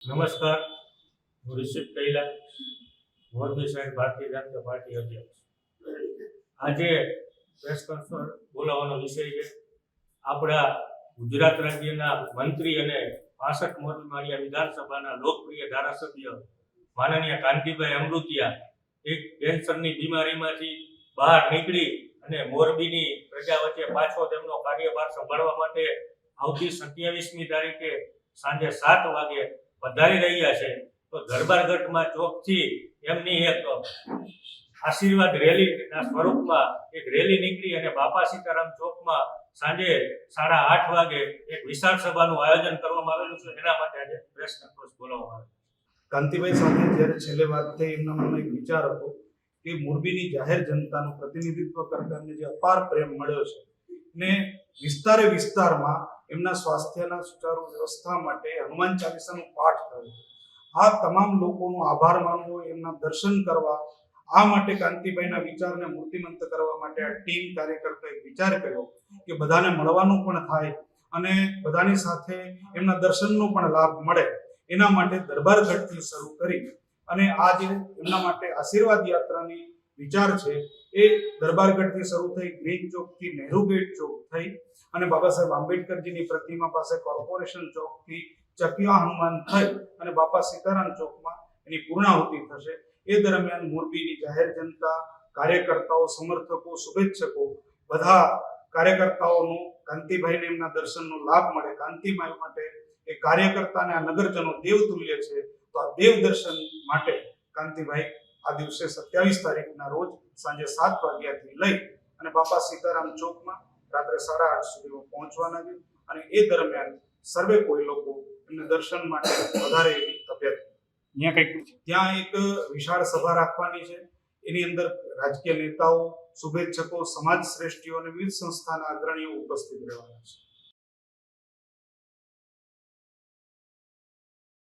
નમસ્કાર, હું ઋષિભ કૈલા, મોરબી સાહેબ ભારતીય જનતા પાર્ટી અધ્યક્ષ. આજે પ્રેસ કોન્ફરન્સ બોલાવવાનો વિષય છે આપણા ગુજરાત રાજ્યના મંત્રી અને 65 મોરબી માળિયા વિધાનસભાના લોકપ્રિય ધારાસભ્ય માનનીય કાંતિભાઈ અમૃતિયા એક કેન્સરની બીમારીમાંથી બહાર નીકળી અને મોરબીની પ્રજા વચ્ચે પાછો તેમનો કાર્યભાર સંભાળવા માટે આવતી 27મી તારીખે સાંજે 7 વાગે વધારી રહ્યા છે. તો દરબારગઢમાં ચોકથી એમની એક આશીર્વાદ રેલીના સ્વરૂપમાં એક રેલી નીકળી અને બાપા સીતારામ ચોકમાં સાંજે 8:30 વાગે એક વિશાળ સભાનું આયોજન કરવામાં આવેલું છે. એના માટે આજે પ્રેસ કોન્ફરન્સ બોલાવવામાં આવી. કાંતિભાઈ સાથે જ્યારે છેલ્લે વાત થઈ એમના મનમાં એક વિચાર હતો કે મોરબીની જાહેર જનતાનું પ્રતિનિધિત્વ કરતા એમને જે અપાર પ્રેમ મળ્યો છે ને વિસ્તારમાં એમના સ્વાસ્થ્યના સુચારુ વ્યવસ્થા માટે હનુમાન ચાલીસાનો પાઠ થયો. આ તમામ લોકોનો આભાર માનવો, એમના દર્શન કરવા, આ માટે કાંતિભાઈના વિચારને મૂર્તિમંત કરવા માટે આ ટીમ કાર્યકર્તાએ વિચાર કર્યો કે બધાને મળવાનું પણ થાય અને બધાની સાથે એમના દર્શનનો પણ લાભ મળે. એના માટે દરબારગઢથી શરૂ કરી અને આ જે એમના માટે આશીર્વાદ યાત્રાની વિચાર છે એ દરબારગઢથી શરૂ થઈ ગ્રીન ચોકથી નહેરુ ગેટ ચોક થઈ અને બાબા સાહેબ આંબેડકરજીની પ્રતિમા પાસે કોર્પોરેશન ચોકથી ચકિયા હનુમાન થઈ અને બાપા સીતારામ ચોકમાં એની પૂર્ણાહુતિ થશે. એ દરમિયાન મોરબીની જાહેર જનતા, કાર્યકર્તાઓ, સમર્થકો, શુભેચ્છકો બધા કાર્યકર્તાઓનો કાંતિભાઈને એમના દર્શનનો લાભ મળે. કાંતિભાઈ માટે એ કાર્યકર્તાને આ નગરજનો દેવતુલ્ય છે. તો આ દેવ દર્શન માટે કાંતિભાઈ આ દિવસે 27 તારીખના રોજ સાંજે 7 વાગ્યાથી લઈ અને બાપા સીતારામ ચોકમાં રાત્રે 8:30 સુધીમાં પહોંચવાના છે અને એ દરમિયાન સર્વે કોઈ લોકો એમને દર્શન માટે વધારે એવી તબિયત ત્યાં એક વિશાળ સભા રાખવાની છે. એની અંદર રાજકીય નેતાઓ, શુભેચ્છકો, સમાજ શ્રેષ્ઠીઓ અને વિવિધ સંસ્થાના અગ્રણીઓ ઉપસ્થિત રહેવાના છે.